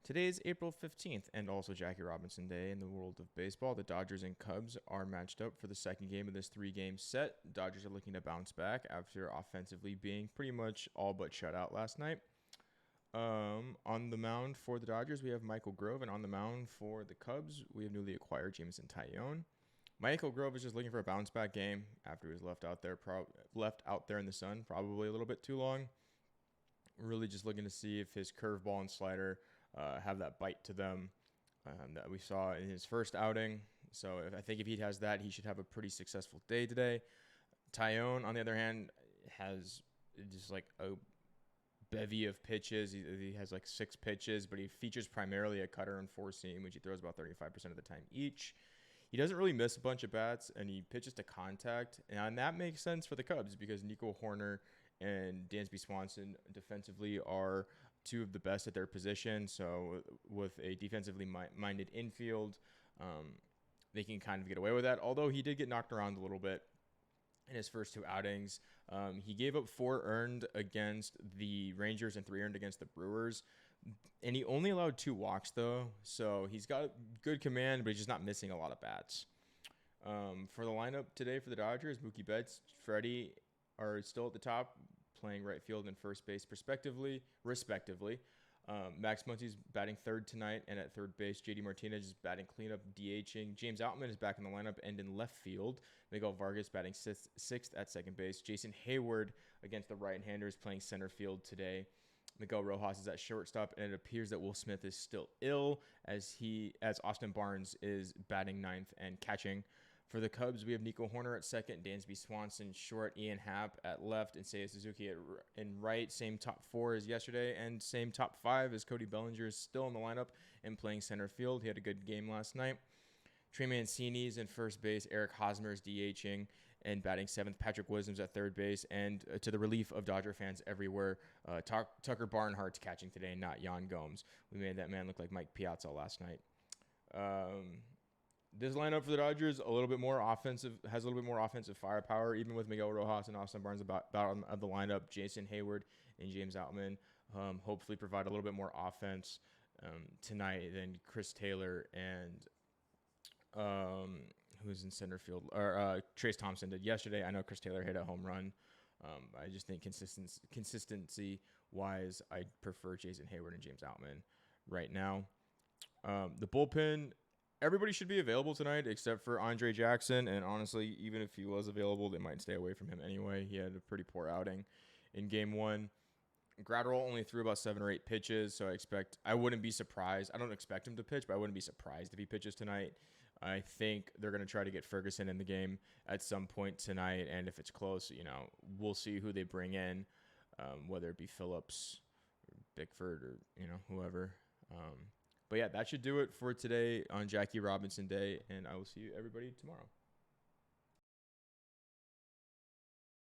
Today is April 15th and also Jackie Robinson Day in the world of baseball. The Dodgers and Cubs are matched up for the second game of this three-game set. Dodgers are looking to bounce back after offensively being pretty much all but shut out last night. On the mound for the Dodgers, we have Michael Grove, and on the mound for the Cubs, we have newly acquired Jameson Taillon. Michael Grove is just looking for a bounce back game after he was left out there in the sun, probably a little bit too long. Really just looking to see if his curveball and slider have that bite to them that we saw in his first outing. So I think if he has that, he should have a pretty successful day today. Taillon, on the other hand, has just like a bevy of pitches. He has like 6 pitches, but he features primarily a cutter and 4-seam, which he throws about 35% of the time each. He doesn't really miss a bunch of bats, and he pitches to contact. And that makes sense for the Cubs because Nico Hoerner and Dansby Swanson defensively are two of the best at their position. So with a defensively minded infield, they can kind of get away with that. Although he did get knocked around a little bit in his first 2 outings. He gave up 4 earned against the Rangers and 3 earned against the Brewers. And he only allowed 2 walks, though. So he's got good command, but he's just not missing a lot of bats. For the lineup today for the Dodgers, Mookie Betts, Freddie are still at the top, playing right field and first base respectively. Max Muncy's batting third tonight, and at third base, JD Martinez is batting cleanup, DHing. James Outman is back in the lineup and in left field. Miguel Vargas batting sixth at second base. Jason Hayward against the right-handers playing center field today. Miguel Rojas is at shortstop, and it appears that Will Smith is still ill as Austin Barnes is batting ninth and catching. For the Cubs, we have Nico Hoerner at second, Dansby Swanson short, Ian Happ at left, and Seiya Suzuki in right. Same top 4 as yesterday, and same top 5 as Cody Bellinger is still in the lineup and playing center field. He had a good game last night. Trey Mancini's in first base. Eric Hosmer is DHing and batting 7th. Patrick Wisdom's at third base. And to the relief of Dodger fans everywhere, Tucker Barnhart's catching today, not Yan Gomes. We made that man look like Mike Piazza last night. This lineup for the Dodgers has a little bit more offensive firepower, even with Miguel Rojas and Austin Barnes bottom of the lineup. Jason Hayward and James Outman hopefully provide a little bit more offense tonight than Chris Taylor and who's in center field, or Trace Thompson did yesterday. I know Chris Taylor hit a home run. I just think consistency-wise, I prefer Jason Hayward and James Outman right now. The bullpen, everybody should be available tonight except for Andre Jackson, and honestly, even if he was available, they might stay away from him anyway. He had a pretty poor outing in Game 1. Gratterall only threw about 7 or 8 pitches, so I wouldn't be surprised. I don't expect him to pitch, but I wouldn't be surprised if he pitches tonight. I think they're going to try to get Ferguson in the game at some point tonight, and if it's close, we'll see who they bring in, whether it be Phillips or Bickford or, whoever. But yeah, that should do it for today on Jackie Robinson Day, and I will see you everybody tomorrow.